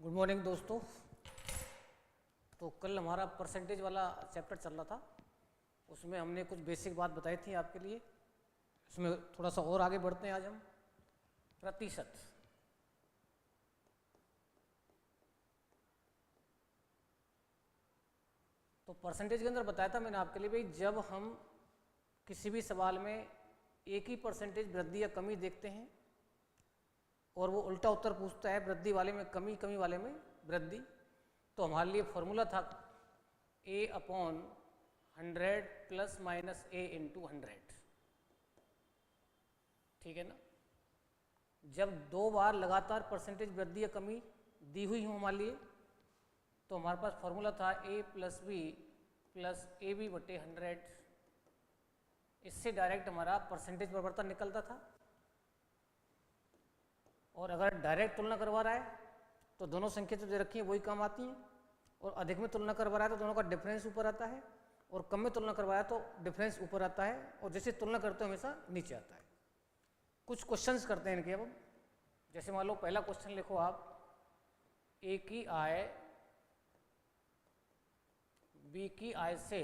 Good morning दोस्तों। तो कल हमारा परसेंटेज वाला चैप्टर चल रहा था, उसमें हमने कुछ बेसिक बात बताई थी आपके लिए। इसमें थोड़ा सा और आगे बढ़ते हैं। आज हम प्रतिशत, तो परसेंटेज के अंदर बताया था मैंने आपके लिए भाई, जब हम किसी भी सवाल में एक ही परसेंटेज वृद्धि या कमी देखते हैं और वो उल्टा उत्तर पूछता है वृद्धि वाले में कमी, कमी वाले में वृद्धि, तो हमारे लिए फॉर्मूला था A/100 plus minus A into 100। ठीक है ना। जब दो बार लगातार परसेंटेज वृद्धि या कमी दी हुई हो हमारे लिए, तो हमारे पास फॉर्मूला था A plus B plus AB बटे 100। इससे डायरेक्ट हमारा परसेंटेज परिवर्तन निकलता था। और अगर डायरेक्ट तुलना करवा रहा है तो दोनों संख्या जो दे रखी है वही काम आती हैं, और अधिक में तुलना करवा रहा है तो दोनों का डिफरेंस ऊपर आता है, और कम में तुलना करवाया तो डिफरेंस ऊपर आता है, और जैसे तुलना करते हो हमेशा नीचे आता है। कुछ क्वेश्चंस करते हैं इनके अब। जैसे मान लो पहला क्वेश्चन लिखो आप, ए की आय बी की आय से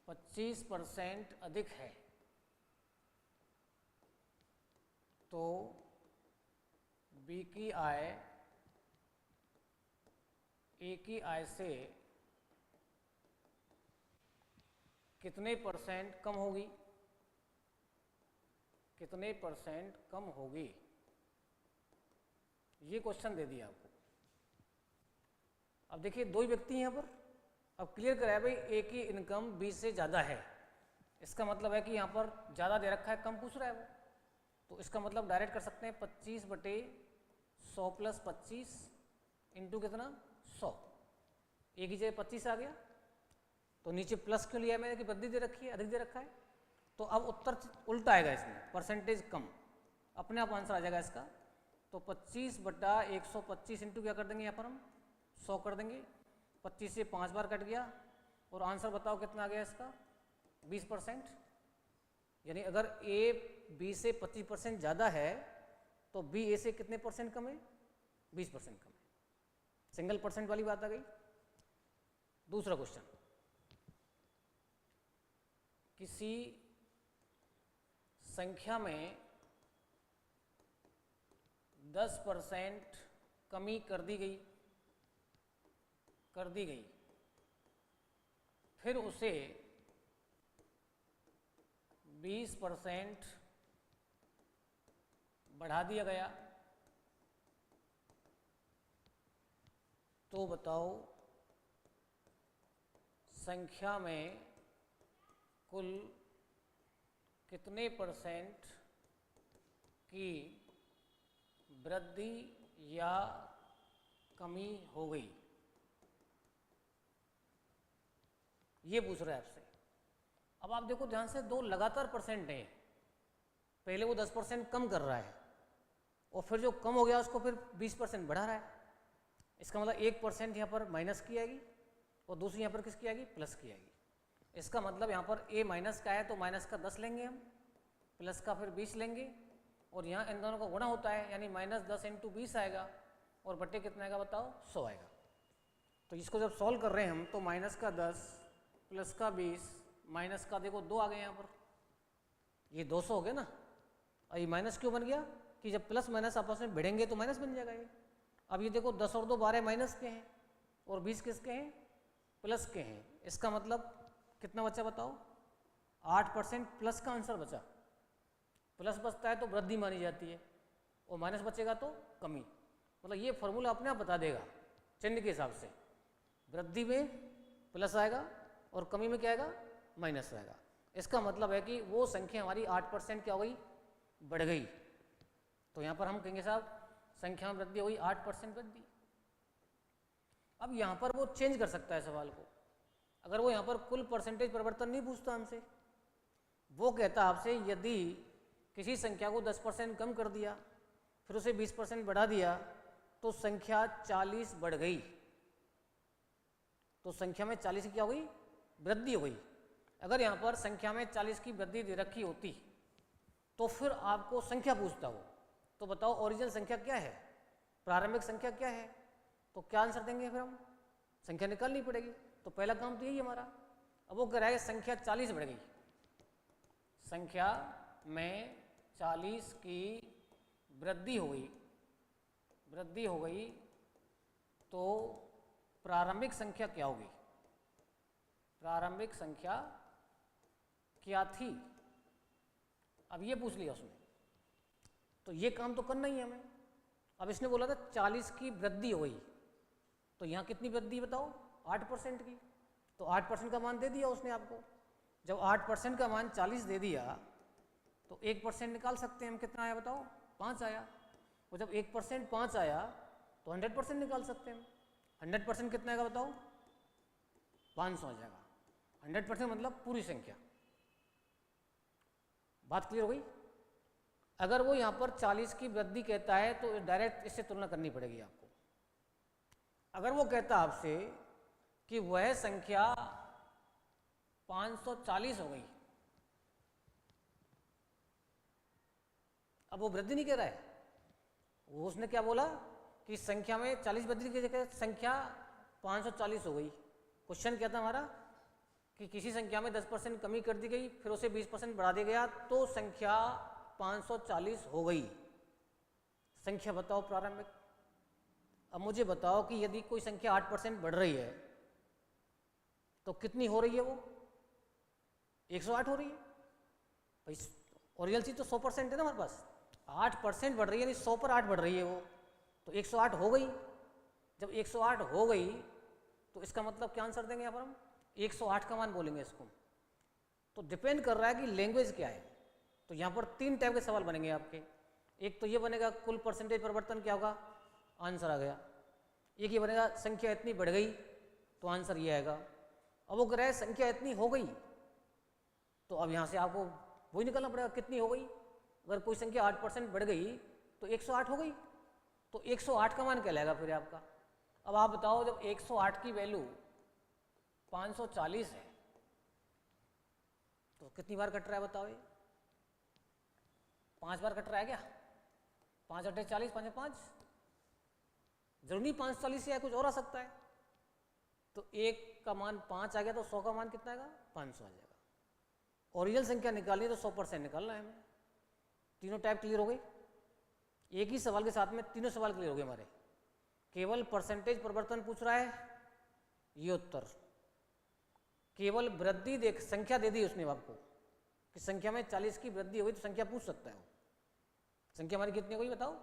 25% अधिक है, तो बी की आय ए की आय से कितने परसेंट कम होगी, कितने परसेंट कम होगी। ये क्वेश्चन दे दिया आपको। अब देखिए दो ही व्यक्ति हैं यहाँ पर। अब क्लियर कराया भाई, ए की इनकम बी से ज़्यादा है, इसका मतलब है कि यहाँ पर ज़्यादा दे रखा है, कम पूछ रहा है वो। तो इसका मतलब डायरेक्ट कर सकते हैं 25 बटे 100 प्लस 25 इंटू कितना 100। ए की जगह 25 आ गया, तो नीचे प्लस क्यों लिया मैंने कि वृद्धि दे रखी है, अधिक दे रखा है। तो अब उत्तर उल्टा आएगा, इसमें परसेंटेज कम, अपने आप आंसर आ जाएगा इसका। तो 25 बटा 125 इंटू क्या कर देंगे, यहाँ पर हम 100 कर देंगे। 25 से 5 बार कट गया, और आंसर बताओ कितना आ गया इसका, 20%। यानी अगर ए बी से 25% ज़्यादा है तो बी ए से कितने परसेंट कम है, 20% कम है। सिंगल परसेंट वाली बात आ गई। दूसरा क्वेश्चन, किसी संख्या में 10% कमी कर दी गई, फिर उसे 20% बढ़ा दिया गया, तो बताओ संख्या में कुल कितने परसेंट की वृद्धि या कमी हो गई। ये पूछ रहा है आपसे। अब आप देखो ध्यान से, दो लगातार परसेंट हैं। पहले वो 10% कम कर रहा है, और फिर जो कम हो गया उसको फिर 20% बढ़ा रहा है। इसका मतलब 1% यहाँ पर माइनस की आएगी, और दूसरी यहाँ पर किसकी आएगी, प्लस की आएगी। इसका मतलब यहाँ पर ए माइनस का है तो माइनस का 10 लेंगे हम, प्लस का फिर 20 लेंगे, और यहाँ इन दोनों का गुणा होता है, यानी -10 इंटू 20 आएगा, और बटे कितना आएगा बताओ, 100 आएगा। तो इसको जब सॉल्व कर रहे हैं हम, तो माइनस का 10 प्लस का 20 माइनस का देखो 2 आ गए यहाँ पर, ये 200 हो गया ना। और ये माइनस क्यों बन गया कि जब प्लस माइनस आपस में भिड़ेंगे तो माइनस बन जाएगा ये। अब ये देखो 10 और 2 12 माइनस के हैं, और 20 किसके हैं, प्लस के हैं। इसका मतलब कितना बचा बताओ, 8% प्लस का आंसर बचा। प्लस बचता है तो वृद्धि मानी जाती है, और माइनस बचेगा तो कमी। मतलब ये फॉर्मूला अपने आप बता देगा चिन्ह के हिसाब से, वृद्धि में प्लस आएगा और कमी में क्या आएगा, माइनस आएगा। इसका मतलब है कि वो संख्या हमारी 8% क्या हो गई, बढ़ गई। तो यहाँ पर हम कहेंगे साहब संख्या में वृद्धि हो गई, 8% वृद्धि। अब यहाँ पर वो चेंज कर सकता है सवाल को। अगर वो यहाँ पर कुल परसेंटेज परिवर्तन नहीं पूछता हमसे, वो कहता आपसे यदि किसी संख्या को 10% कम कर दिया, फिर उसे 20% बढ़ा दिया, तो संख्या 40 बढ़ गई, तो संख्या में 40 की क्या हो गई, वृद्धि हो गई। अगर यहाँ पर संख्या में 40 की वृद्धि दे रखी होती तो फिर आपको संख्या पूछता हो तो बताओ ओरिजिनल संख्या क्या है, प्रारंभिक संख्या क्या है, तो क्या आंसर देंगे फिर हम, संख्या निकालनी पड़ेगी। तो पहला काम तो यही हमारा। अब वो कह रहा है संख्या 40 बढ़ गई, संख्या में 40 की वृद्धि हो गई, तो प्रारंभिक संख्या क्या होगी, प्रारंभिक संख्या क्या थी, अब ये पूछ लिया उसने। तो ये काम तो करना ही है हमें। अब इसने बोला था 40 की वृद्धि हो गई, तो यहाँ कितनी वृद्धि बताओ, 8% की। तो 8% का मान दे दिया उसने आपको। जब 8% का मान 40 दे दिया तो 1% निकाल सकते हैं हम, कितना आया बताओ, 5 आया। और जब 1% 5 आया तो 100% निकाल सकते हैं हम। 100% कितना आएगा बताओ, 500 आ जाएगा। 100% मतलब पूरी संख्या। बात क्लियर हो गई। अगर वो यहाँ पर 40 की वृद्धि कहता है तो डायरेक्ट इससे तुलना करनी पड़ेगी आपको। अगर वो कहता आपसे कि वह संख्या 540 हो गई, अब वो वृद्धि नहीं कह रहा है, वो उसने क्या बोला कि संख्या में 40 वृद्धि की जगह संख्या 540 हो गई। क्वेश्चन क्या था हमारा कि किसी संख्या में 10% कमी कर दी गई, फिर उसे 20% बढ़ा दिया गया, तो संख्या 540 हो गई। संख्या बताओ प्रारंभिक। अब मुझे बताओ कि यदि कोई संख्या 8% बढ़ रही है तो कितनी हो रही है वो, 108 हो रही है भाई। ओरिजिनल चीज तो 100% है ना हमारे पास, 8% बढ़ रही है, यानी 100 पर 8 बढ़ रही है वो, तो 108 हो गई। जब 108 हो गई तो इसका मतलब क्या आंसर देंगे यहाँ पर हम, 108 का मान बोलेंगे इसको। तो डिपेंड कर रहा है कि लैंग्वेज क्या है। तो यहाँ पर 3 टाइप के सवाल बनेंगे आपके। एक तो ये बनेगा कुल परसेंटेज परिवर्तन क्या होगा, आंसर आ गया। एक ये बनेगा संख्या इतनी बढ़ गई, तो आंसर ये आएगा। अब वो कह रहा है संख्या इतनी हो गई, तो अब यहाँ से आपको वही निकालना पड़ेगा कितनी हो गई। अगर कोई संख्या 8% बढ़ गई तो 108 हो गई, तो 108 का मान क्या लगेगा फिर आपका। अब आप बताओ जब 108 की वैल्यू 540 है तो कितनी बार कट रहा है बताओ, ये 5 बार कट रहा है क्या, 5 × 40 5 5, जरूरी नहीं 540 या कुछ और आ सकता है। तो 1 का मान 5 आ गया तो 100 का मान कितना आएगा, 500 आ जाएगा। ओरिजिनल संख्या निकालनी है तो 100% निकालना है हमें। तीनों टाइप क्लियर हो गई। एक ही सवाल के साथ में तीनों सवाल क्लियर हो गए हमारे। केवल परसेंटेज परिवर्तन पूछ रहा है, ये उत्तर। केवल वृद्धि देख, संख्या दे दी उसने आपको कि संख्या में 40 की वृद्धि हो गई, तो संख्या पूछ सकता है वो। संख्या हमारी कितनी हो गई बताओ,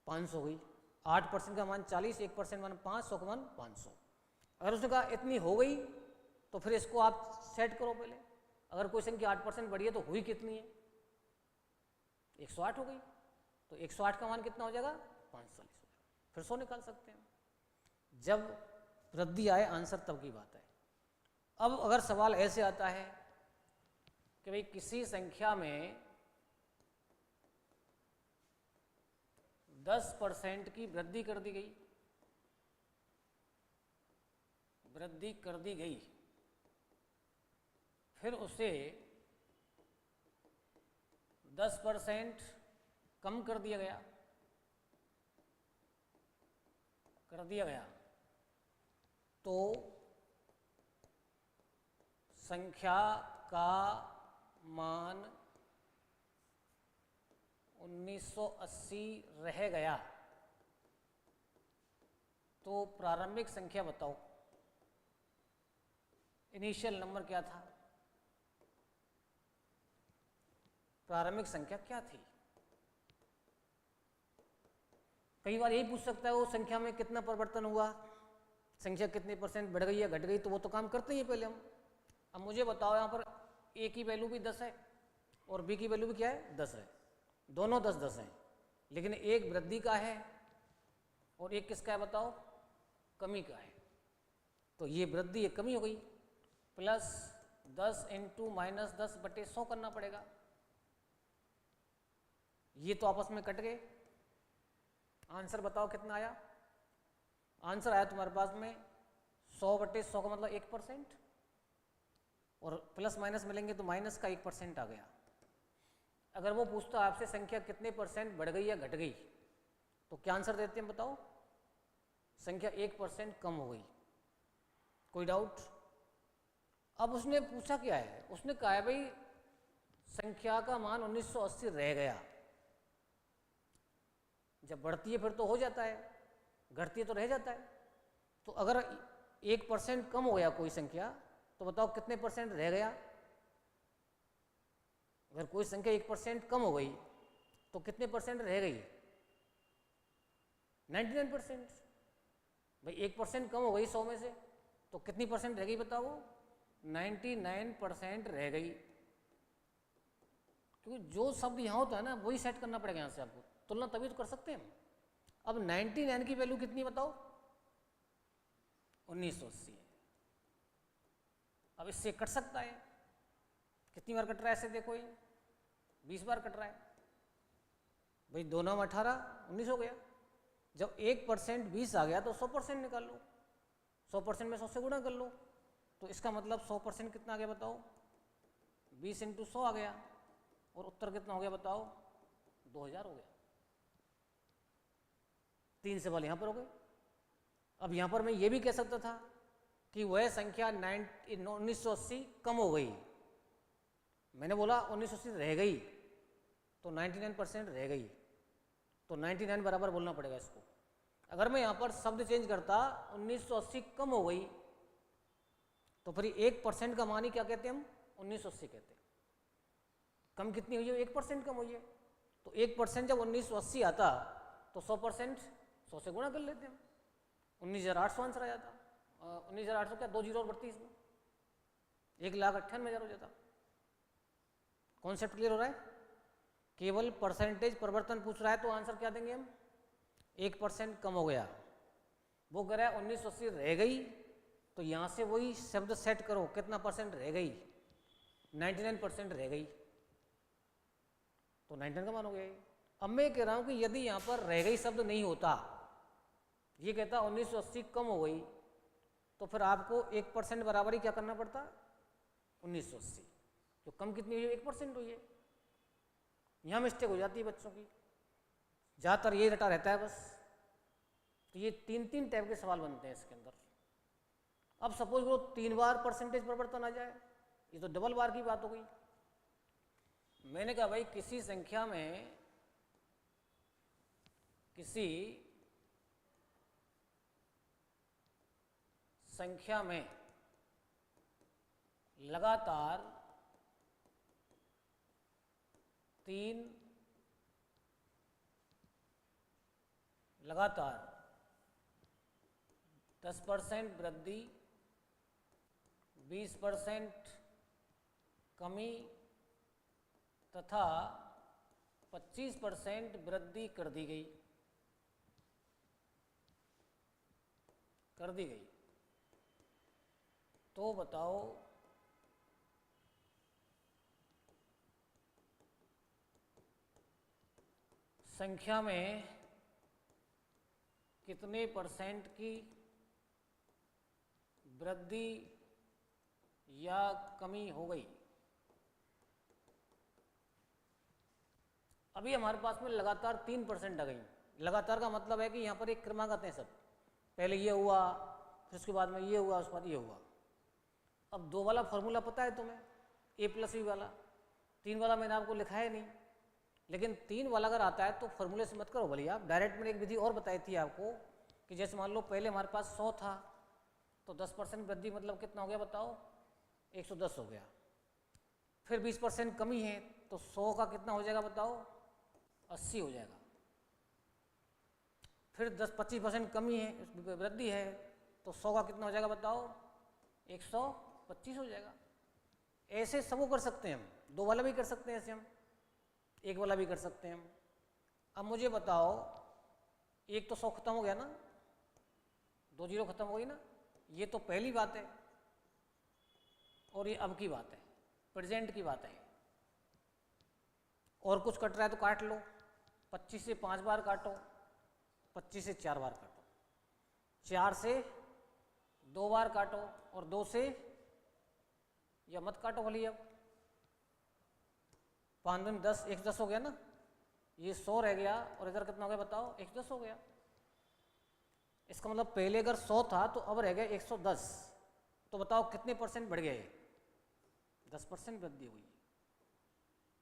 500 हो गई। 8% का मान 40, 1% मान 5, 100 का मान 500। अगर उसने कहा इतनी हो गई तो फिर इसको आप सेट करो पहले। अगर कोई संख्या 8% बढ़ी है तो हुई कितनी है, 108 हो गई। तो 108 का मान कितना हो जाएगा, 540 हो जाएगा। फिर 100 निकाल सकते हैं। जब वृद्धि आए आंसर तब की बात है। अब अगर सवाल ऐसे आता है कि भाई किसी संख्या में 10% की वृद्धि कर दी गई, फिर उसे 10% कम कर दिया गया, तो संख्या का मान 1980 रह गया, तो प्रारंभिक संख्या बताओ, इनिशियल नंबर क्या था, प्रारंभिक संख्या क्या थी। कई बार यही पूछ सकता है वो संख्या में कितना परिवर्तन हुआ, संख्या कितने % बढ़ गई या घट गई, तो वो तो काम करते ही है पहले हम। अब मुझे बताओ यहाँ पर ए की वैल्यू भी 10 है और बी की वैल्यू भी क्या है, 10 है। दोनों 10-10 हैं, लेकिन एक वृद्धि का है और एक किसका है बताओ, कमी का है। तो ये वृद्धि ये कमी हो गई, प्लस 10 × -10/100 करना पड़ेगा। ये तो आपस में कट गए। आंसर बताओ कितना आया। आंसर आया तुम्हारे पास में 100/100 का मतलब 1%, और प्लस माइनस मिलेंगे तो माइनस का 1% आ गया। अगर वो पूछता आपसे संख्या कितने % बढ़ गई या घट गई, तो क्या आंसर देते हैं बताओ? संख्या 1% कम हो गई। कोई डाउट? अब उसने पूछा क्या है, उसने कहा है भाई संख्या का मान 1980 रह गया। जब बढ़ती है फिर तो हो जाता है, घटती है तो रह जाता है। तो अगर 1% कम हो गया कोई संख्या, तो बताओ कितने % रह गया? अगर कोई संख्या 1% कम हो गई तो कितने % रह गई? 99%। भाई 1% कम हो गई 100 में से, तो कितनी % रह गई बताओ? 99% रह गई। क्योंकि जो शब्द यहाँ होता है ना वही सेट करना पड़ेगा यहाँ से आपको, तुलना तभी तो कर सकते हैं हम। अब 99 की वैल्यू कितनी बताओ? 1980 है। अब इससे कट सकता है, कितनी बार कट रहा है ऐसे देखो, ये 20 बार कट रहा है। भाई 2 9 18 19 हो गया। जब 1% 20 आ गया तो 100% निकाल लो, 100% में 100 से गुणा कर लो, तो इसका मतलब 100% कितना आ गया बताओ? 20 × 100 आ गया। और उत्तर कितना हो गया बताओ? 2000 हो गया। 3 सवाल यहाँ पर हो गए। अब यहाँ पर मैं ये भी कह सकता था कि वह संख्या 1980 कम हो गई। मैंने बोला 1980 रह गई, तो 99% रह गई, तो 99 बराबर बोलना पड़ेगा इसको। अगर मैं यहाँ पर शब्द चेंज करता 1980 कम हो गई, तो फिर 1% का मान ही क्या कहते हैं हम? 1980 कहते हैं। कम कितनी हुई है? 1% कम हुई है। तो 1% जब 1980 आता तो 100% 100 से गुणा कर लेते हैं। 19,800 आंसर आ जाता। 19,800 क्या 2 जीरो और बढ़ती इसमें, 1,98,000 हो जाता। कॉन्सेप्ट क्लियर हो रहा है? केवल परसेंटेज परिवर्तन पूछ रहा है तो आंसर क्या देंगे हम? 1% कम हो गया। वो कह रहा है 1980 रह गई, तो यहाँ से वही शब्द सेट करो, कितना % रह गई? 99% रह गई, तो 99 का मान हो गया ये। अब मैं कह रहा हूँ कि यदि यहाँ पर रह गई शब्द नहीं होता, ये कहता 1980 कम हो गई, तो फिर आपको 1% बराबर ही क्या करना पड़ता? 1980। तो कम कितनी हुई है? 1% हुई है। यहाँ मिस्टेक हो जाती है बच्चों की, ज़्यादातर ये रटा रहता है बस। तो ये 3 टाइप के सवाल बनते हैं इसके अंदर। अब सपोज वो 3 बार परसेंटेज परिवर्तन आ जाए, ये तो डबल बार की बात हो गई। मैंने कहा भाई किसी संख्या में लगातार 10% वृद्धि, 20% कमी तथा 25% वृद्धि कर दी गई। तो बताओ संख्या में कितने % की वृद्धि या कमी हो गई? अभी हमारे पास में लगातार 3% आ गई। लगातार का मतलब है कि यहाँ पर एक क्रमांक आते हैं सब, पहले ये हुआ, फिर उसके बाद में ये हुआ, उसके बाद ये हुआ। अब 2 वाला फॉर्मूला पता है तुम्हें, A+B वाला। 3 वाला मैंने आपको लिखा है नहीं, लेकिन 3 वाला अगर आता है तो फॉर्मूले से मत करो भले आप, डायरेक्ट मैंने एक विधि और बताई थी आपको कि जैसे मान लो पहले हमारे पास 100 था, तो 10% वृद्धि मतलब कितना हो गया बताओ? 110 हो गया। फिर 20% कमी है, तो 100 का कितना हो जाएगा बताओ? 80 हो जाएगा। फिर 25% कमी है, वृद्धि है, तो 100 का कितना हो जाएगा बताओ? 125 हो जाएगा। ऐसे सबको कर सकते हैं हम, 2 वाला भी कर सकते हैं ऐसे, हम 1 वाला भी कर सकते हैं हम। अब मुझे बताओ, एक तो 100 खत्म हो गया ना, 2 जीरो खत्म हो गई ना, ये तो पहली बात है, और ये अब की बात है, प्रेजेंट की बात है। और कुछ कट रहा है तो काट लो, 25 से 5 बार काटो, 25 से 4 बार काटो, 4 से 2 बार काटो, और 2 से या मत काटो भले अब 5 में 10, 110 हो गया ना, ये 100 रह गया और इधर कितना हो गया बताओ, 110 हो गया। इसका मतलब पहले अगर 100 था तो अब रह गया 110, तो बताओ कितने परसेंट बढ़ गया ये? 10% वृद्धि हुई।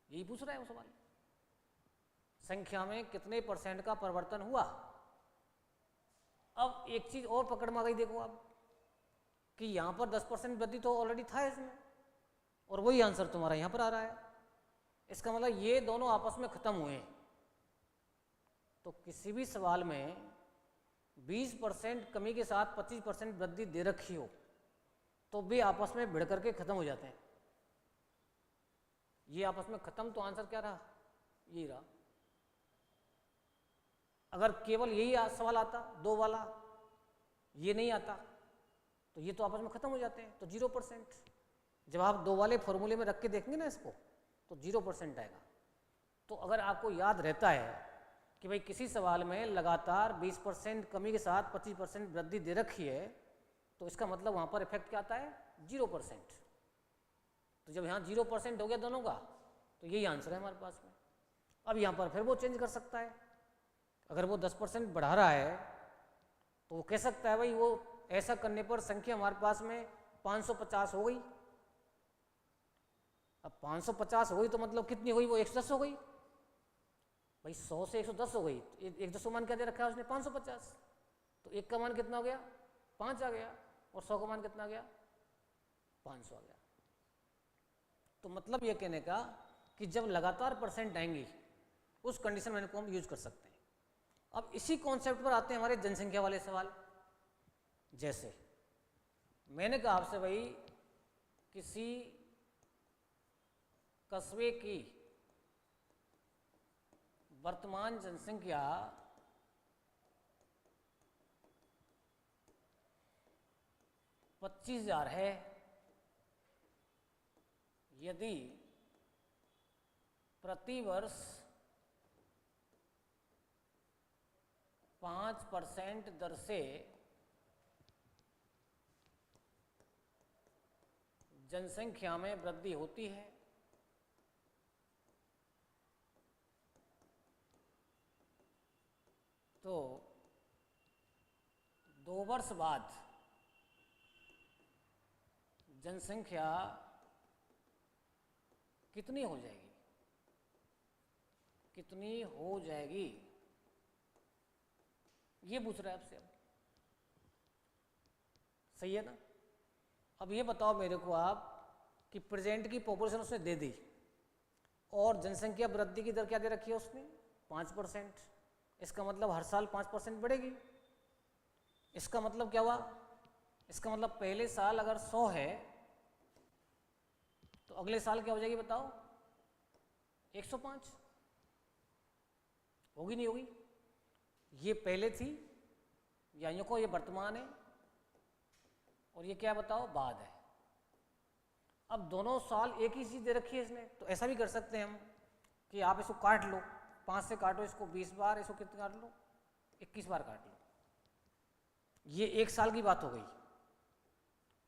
यही पूछ रहा है वो सवाल, संख्या में कितने परसेंट का परिवर्तन हुआ। अब एक चीज और पकड़ में आ गई, देखो अब कि यहां पर 10% वृद्धि तो ऑलरेडी था इसमें, और वही आंसर तुम्हारा यहां पर आ रहा है। इसका मतलब ये दोनों आपस में खत्म हुए हैं। तो किसी भी सवाल में 20% कमी के साथ 25% वृद्धि दे रखी हो तो भी आपस में भिड़ करके खत्म हो जाते हैं। ये आपस में खत्म, तो आंसर क्या रहा? यही रहा। अगर केवल यही सवाल आता 2 वाला, ये नहीं आता, तो ये तो आपस में खत्म हो जाते हैं, तो 0%। जब आप 2 वाले फॉर्मूले में रख के देखेंगे ना इसको, तो 0% आएगा। तो अगर आपको याद रहता है कि भाई किसी सवाल में लगातार 20% कमी के साथ 25% वृद्धि दे रखी है, तो इसका मतलब वहाँ पर इफेक्ट क्या आता है? 0%। तो जब यहाँ 0% हो गया दोनों का, तो यही आंसर है हमारे पास में। अब यहाँ पर फिर वो चेंज कर सकता है। अगर वो 10% बढ़ा रहा है तो वो कह सकता है भाई वो ऐसा करने पर संख्या हमारे पास में 550 हो गई। अब 550 हो गई तो मतलब कितनी हुई? वो 110 हो गई भाई। 100 से 110 हो गई, 110 का मान क्या दे रखा है उसने? 550। तो 1 का मान कितना हो गया? 5 आ गया, और 100 का मान कितना आ गया? 500 आ गया। तो मतलब ये कहने का कि जब लगातार परसेंट आएंगी उस कंडीशन में इनको हम यूज कर सकते हैं। अब इसी कॉन्सेप्ट पर आते हैं हमारे जनसंख्या वाले सवाल। जैसे मैंने कहा आपसे भाई किसी कस्बे की वर्तमान जनसंख्या 25,000 है, यदि प्रति वर्ष 5% दर से जनसंख्या में वृद्धि होती है, तो 2 वर्ष बाद जनसंख्या कितनी हो जाएगी? कितनी हो जाएगी, ये पूछ रहा है आपसे। अब सही है ना? अब ये बताओ मेरे को आप कि प्रेजेंट की पॉपुलेशन उसने दे दी और जनसंख्या वृद्धि की दर क्या दे रखी है उसने? 5%। इसका मतलब हर साल 5% बढ़ेगी। इसका मतलब क्या हुआ? इसका मतलब पहले साल अगर 100 है तो अगले साल क्या हो जाएगी बताओ? 105। होगी नहीं होगी? ये पहले थी, या को ये वर्तमान है, और ये क्या बताओ? बाद है। अब दोनों साल एक ही चीज दे रखी है इसने, तो ऐसा भी कर सकते हैं हम कि आप इसको काट लो, 5 से काटो इसको 20 बार, इसको कितने काट लो? 21 बार काट लो। ये 1 साल की बात हो गई।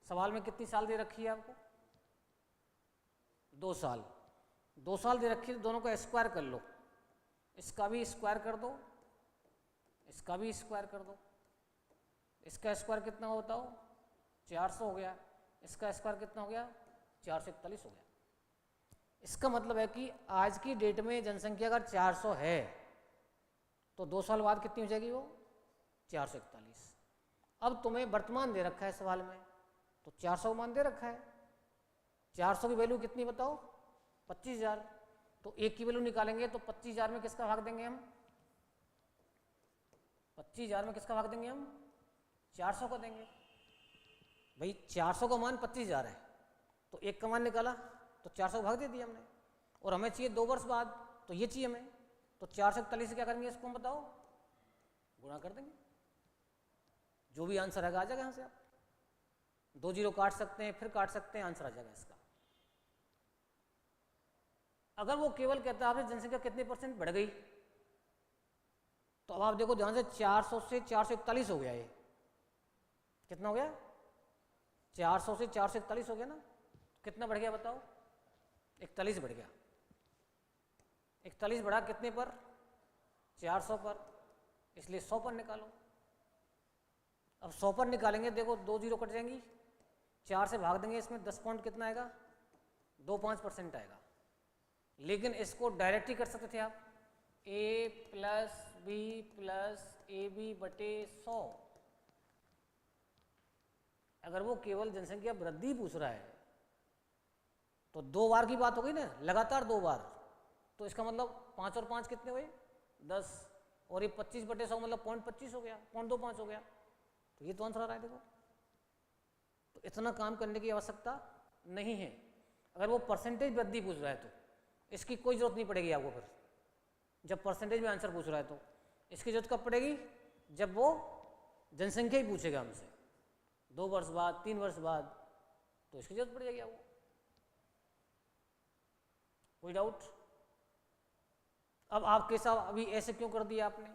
सवाल में कितनी साल दे रखी है आपको? 2 साल। 2 साल दे रखी है, तो दोनों का स्क्वायर कर लो। इसका भी स्क्वायर कर दो, इसका भी स्क्वायर कर दो। इसका स्क्वायर कितना हो बताओ? 400 हो गया। इसका स्क्वायर कितना हो गया? 441 हो गया। इसका मतलब है कि आज की डेट में जनसंख्या अगर 400 है तो 2 साल बाद कितनी हो जाएगी वो? 441। अब तुम्हें वर्तमान दे रखा है सवाल में, तो 400 मान दे रखा है। 400 की वैल्यू कितनी बताओ? 25,000। तो 1 की वैल्यू निकालेंगे तो 25,000 में किसका भाग देंगे हम? 25,000 में किसका भाग देंगे हम? 400 का देंगे। भाई 400 का मान 25,000 है, तो 1 का मान निकाला तो 400 भाग दे दिया हमने, और हमें चाहिए 2 वर्ष बाद, तो ये चाहिए हमें। तो 441 से क्या करेंगे इसको हम बताओ? गुणा कर देंगे। जो भी आंसर आएगा आ जाएगा यहाँ से। आप 2 जीरो काट सकते हैं, फिर काट सकते हैं, आंसर आ जाएगा इसका। अगर वो केवल कहता है आपसे जनसंख्या कितने परसेंट बढ़ गई, तो अब आप देखो ध्यान से, 400 से 441 हो गया। ये कितना हो गया? 400 से 441 हो गया ना। कितना बढ़ गया बताओ? 41 बढ़ गया। 41 बढ़ा कितने पर? 400 पर, इसलिए 100 पर निकालो। अब 100 पर निकालेंगे, देखो 2 जीरो कट जाएंगी, 4 से भाग देंगे, इसमें 10 पॉइंट कितना आएगा? 2.5% आएगा। लेकिन इसको डायरेक्ट ही कर सकते थे आप, a plus B plus A B बटे 100। अगर वो केवल जनसंख्या वृद्धि पूछ रहा है तो 2 बार की बात हो गई ना, लगातार 2 बार, तो इसका मतलब 5 और 5 कितने हुए? 10, और ये 25 बटे 100 मतलब 0.25 हो गया, 0.25 हो गया। तो ये तो आंसर आ रहा है देखो। तो इतना काम करने की आवश्यकता नहीं है। अगर वो परसेंटेज वृद्धि पूछ रहा है तो इसकी कोई जरूरत नहीं पड़ेगी आपको। फिर जब परसेंटेज में आंसर पूछ रहा है तो इसकी जरूरत कब पड़ेगी? जब वो जनसंख्या ही पूछेगा हमसे 2 वर्ष बाद, 3 वर्ष बाद, तो इसकी जरूरत पड़ जाएगी आपको। कोई डाउट? अब आपके साथ अभी ऐसे क्यों कर दिया आपने?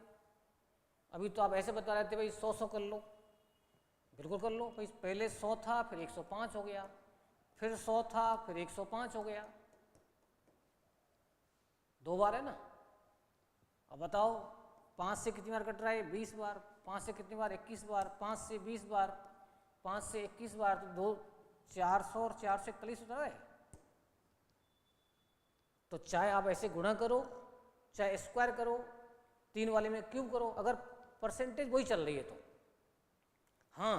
अभी तो आप ऐसे बता रहे थे भाई 100 कर लो, बिल्कुल कर लो भाई। पहले 100 था, फिर 105 हो गया, फिर 100 था, फिर 105 हो गया, 2 बार है ना। अब बताओ 5 से कितनी बार कट रहा है? 20 बार। 5 से कितनी बार? 21 बार। 5 से 20 बार, 5 से 21 बार, तो 2 400 और 4 से 41 होता है। तो चाहे आप ऐसे गुणा करो, चाहे स्क्वायर करो, 3 वाले में क्यूब करो, अगर परसेंटेज वही चल रही है तो। हाँ,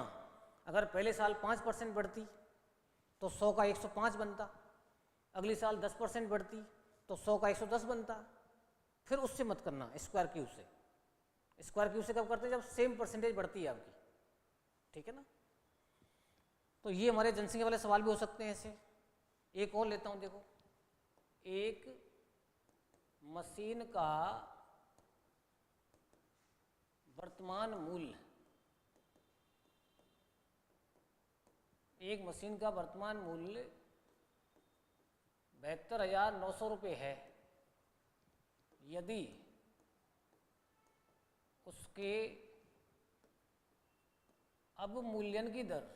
अगर पहले साल 5% बढ़ती तो 100 का 105 बनता, अगली साल 10% बढ़ती तो 100 का 110 बनता। फिर उससे मत करना स्क्वायर क्यूब से। स्क्वायर क्यूब से कब करते हैं? जब सेम परसेंटेज बढ़ती है आपकी, ठीक है ना। तो ये हमारे जनसंख्या वाले सवाल भी हो सकते हैं ऐसे। एक और लेता हूं, देखो, एक मशीन का वर्तमान मूल्य, एक मशीन का वर्तमान मूल्य 72,900 रुपये है। यदि उसके अवमूल्यन की दर,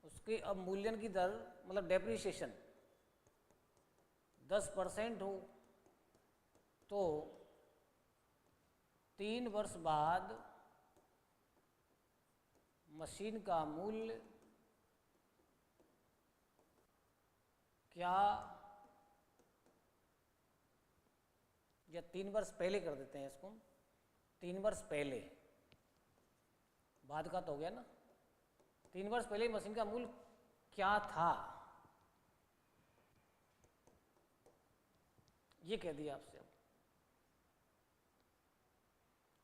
उसके अवमूल्यन की दर मतलब डेप्रिसिएशन 10% हो तो 3 वर्ष बाद मशीन का मूल्य क्या, या 3 वर्ष पहले कर देते हैं इसको, 3 वर्ष पहले, बाद का तो हो गया ना, 3 वर्ष पहले मशीन का मूल्य क्या था, ये कह दिया आपसे।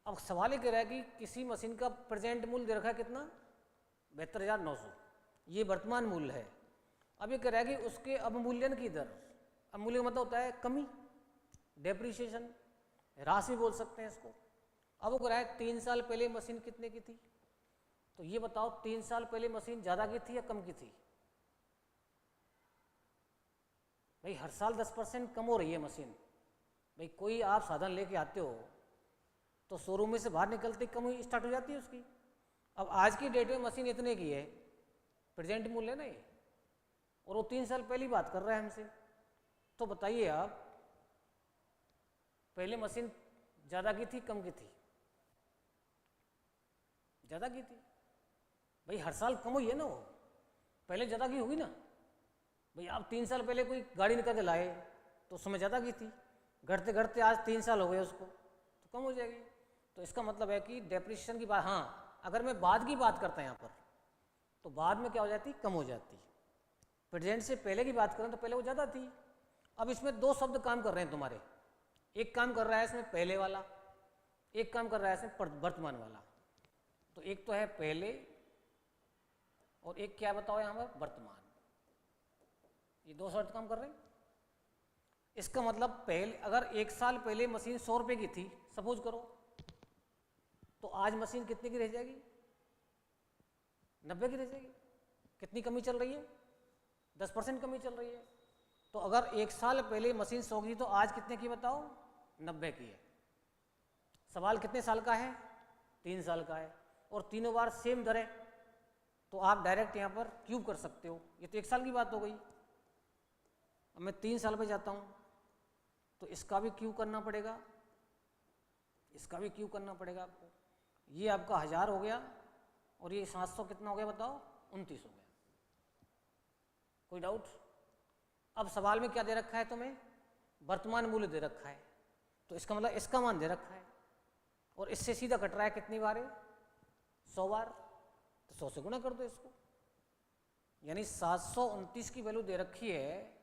अब सवाल ये कह रहा है कि किसी मशीन का प्रेजेंट मूल्य दे रखा है कितना? 72,900, ये वर्तमान मूल्य है। अब ये कह रहा है कि उसके अवमूल्यन की दर, अवमूल्य मतलब होता है कमी, डेप्रिसिएशन, राशि बोल सकते हैं इसको। अब वो कह रहा है 3 साल पहले मशीन कितने की थी, तो ये बताओ 3 साल पहले मशीन ज़्यादा की थी या कम की थी? भाई हर साल 10% कम हो रही है मशीन। भाई कोई आप साधन लेके आते हो तो शोरूम में से बाहर निकलते कम ही स्टार्ट हो जाती है उसकी। अब आज की डेट में मशीन इतने की है, प्रेजेंट मूल्य है ना ये, और वो 3 साल पहले बात कर रहा है हमसे। तो बताइए आप, पहले मशीन ज़्यादा की थी कम की थी? ज़्यादा की थी। भाई हर साल कम हुई है ना वो, पहले ज़्यादा की होगी ना। भाई आप 3 साल पहले कोई गाड़ी निकल के लाए तो उस समय ज़्यादा की थी, घटते घटते आज 3 साल हो गए उसको, तो कम हो जाएगी। तो इसका मतलब है कि डेप्रिसिएशन की बात, हाँ अगर मैं बाद की बात करता यहाँ पर तो बाद में क्या हो जाती? कम हो जाती। प्रेजेंट से पहले की बात करें तो पहले वो ज़्यादा थी। अब इसमें 2 शब्द काम कर रहे हैं तुम्हारे, एक काम कर रहा है इसमें पहले वाला, एक काम कर रहा है इसमें वर्तमान वाला। तो एक तो है पहले और एक क्या बताओ यहाँ पर? वर्तमान। ये 2 शब्द काम कर रहे हैं। इसका मतलब पहले, अगर 1 साल पहले मशीन 100 रुपये की थी सपोज करो, तो आज मशीन कितने की रह जाएगी? 90 की रह जाएगी। कितनी कमी चल रही है? 10% कमी चल रही है। तो अगर 1 साल पहले मशीन 100 की तो आज कितने की बताओ? 90 की है। सवाल कितने साल का है? 3 साल का है, और तीनों बार सेम दर है, तो आप डायरेक्ट यहाँ पर क्यूब कर सकते हो। ये तो 1 साल की बात हो गई। अब मैं 3 साल पे जाता हूँ तो इसका भी क्यू करना पड़ेगा, इसका भी क्यू करना पड़ेगा आपको। ये आपका 1000 हो गया और ये 700 कितना हो गया बताओ, 29 हो गया। कोई डाउट? अब सवाल में क्या दे रखा है तुम्हें, वर्तमान मूल्य दे रखा है, तो इसका मतलब इसका मान दे रखा है और इससे सीधा कट रहा है कितनी बार है, 100 बार, तो 100 से गुणा कर दो इसको। यानी 729 की वैल्यू दे रखी है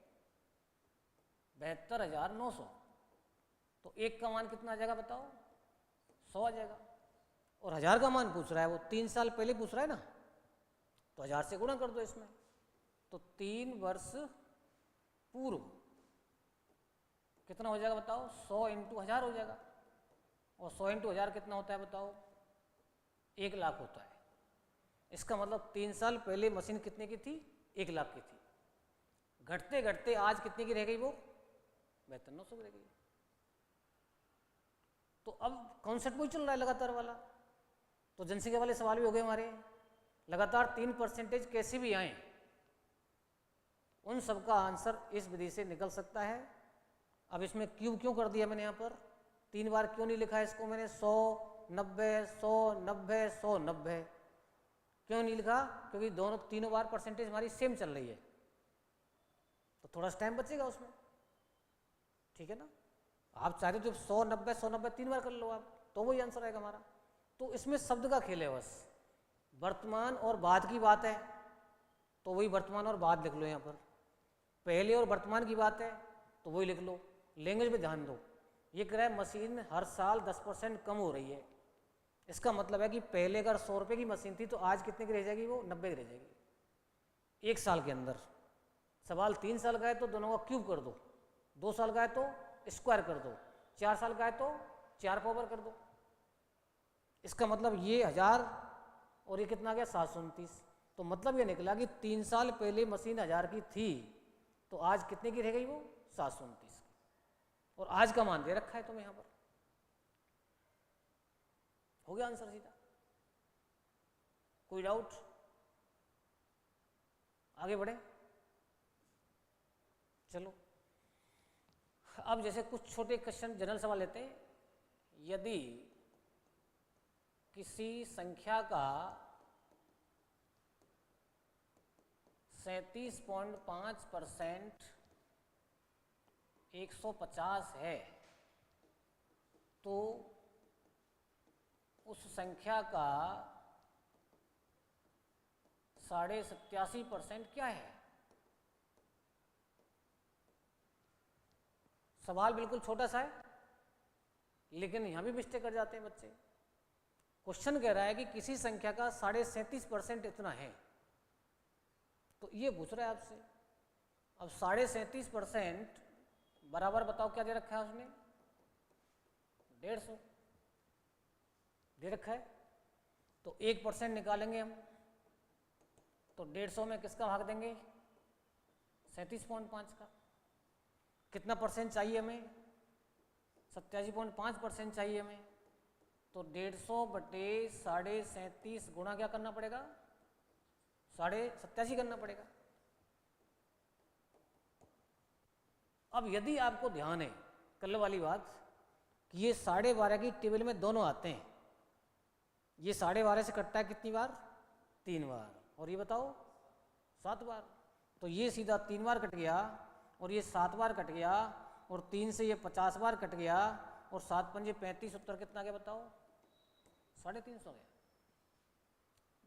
72,900, तो एक का मान कितना आ जाएगा बताओ, 100 आ जाएगा। और 1000 का मान पूछ रहा है, वो 3 साल पहले पूछ रहा है ना, तो 1000 से गुणा कर दो इसमें, तो 3 वर्ष पूर्व कितना हो जाएगा बताओ, 100 × 1000 हो जाएगा। और 100 × 1000 कितना होता है बताओ, 1 लाख होता है। इसका मतलब 3 साल पहले मशीन कितने की थी, 1 लाख की थी। घटते घटते आज कितने की रह गई वो, 72,900 की रह गई। तो अब कॉन्सेप्ट वही चल रहा है लगातार वाला। तो जनसंख्या वाले सवाल भी हो गए हमारे, लगातार 3% कैसे भी आए, उन सब का आंसर इस विधि से निकल सकता है। अब इसमें क्यों क्यों कर दिया मैंने यहाँ पर, 3 बार क्यों नहीं लिखा है इसको मैंने, 100, 90, 100, 90, 100, 90 क्यों नहीं लिखा, क्योंकि तीनों बार परसेंटेज हमारी सेम चल रही है, तो थोड़ा सा टाइम बचेगा उसमें, ठीक है ना। आप चाहते तो 100, 90, 100, 90 3 बार कर लो आप, तो वही आंसर आएगा हमारा। तो इसमें शब्द का खेल है बस, वर्तमान और बाद की बात है तो वही वर्तमान और बाद लिख लो यहाँ पर, पहले और वर्तमान की बात है तो वही लिख लो। लैंग्वेज पे ध्यान दो, ये कह रहा है मशीन हर साल 10% कम हो रही है, इसका मतलब है कि पहले अगर 100 रुपये की मशीन थी तो आज कितने की रह जाएगी, वो 90 की रह जाएगी 1 साल के अंदर। सवाल 3 साल का है तो दोनों का क्यूब कर दो, 2 साल का है तो स्क्वायर कर दो, 4 साल का है तो 4 पावर कर दो। इसका मतलब ये 1000 और ये कितना आ गया 729, तो मतलब ये निकला कि 3 साल पहले मशीन 1000 की थी तो आज कितने की रह गई वो 729 की, और आज का मान दे रखा है तुम्हें यहाँ पर। हो गया आंसर सीधा, कोई डाउट? आगे बढ़े, चलो। अब जैसे कुछ छोटे क्वेश्चन जनरल सवाल लेते हैं। यदि किसी संख्या का 37.5% 150 है तो उस संख्या का 87.5% क्या है। सवाल बिल्कुल छोटा सा है लेकिन यहां भी मिस्टेक कर जाते हैं बच्चे। क्वेश्चन कह रहा है कि किसी संख्या का 37.5% इतना है, तो ये पूछ रहा है आपसे। अब 37.5% बराबर बताओ क्या दे रखा है उसने, 150 दे रखा है, तो 1% निकालेंगे हम, तो 150 में किसका भाग देंगे, 37.5 का। कितना परसेंट चाहिए हमें, 87.5% चाहिए हमें, तो 150 बटे 37.5 गुणा क्या करना पड़ेगा, 87.5 करना पड़ेगा। अब यदि आपको ध्यान है कल वाली बात कि ये 12.5 की टेबल में दोनों आते हैं, ये 12.5 से कटता है कितनी बार, 3 बार, और ये बताओ 7 बार, तो ये सीधा 3 बार कट गया और ये 7 बार कट गया, और 3 से ये 50 बार कट गया, और 7 पंजे 35, उत्तर कितना गया बताओ, 350 गया।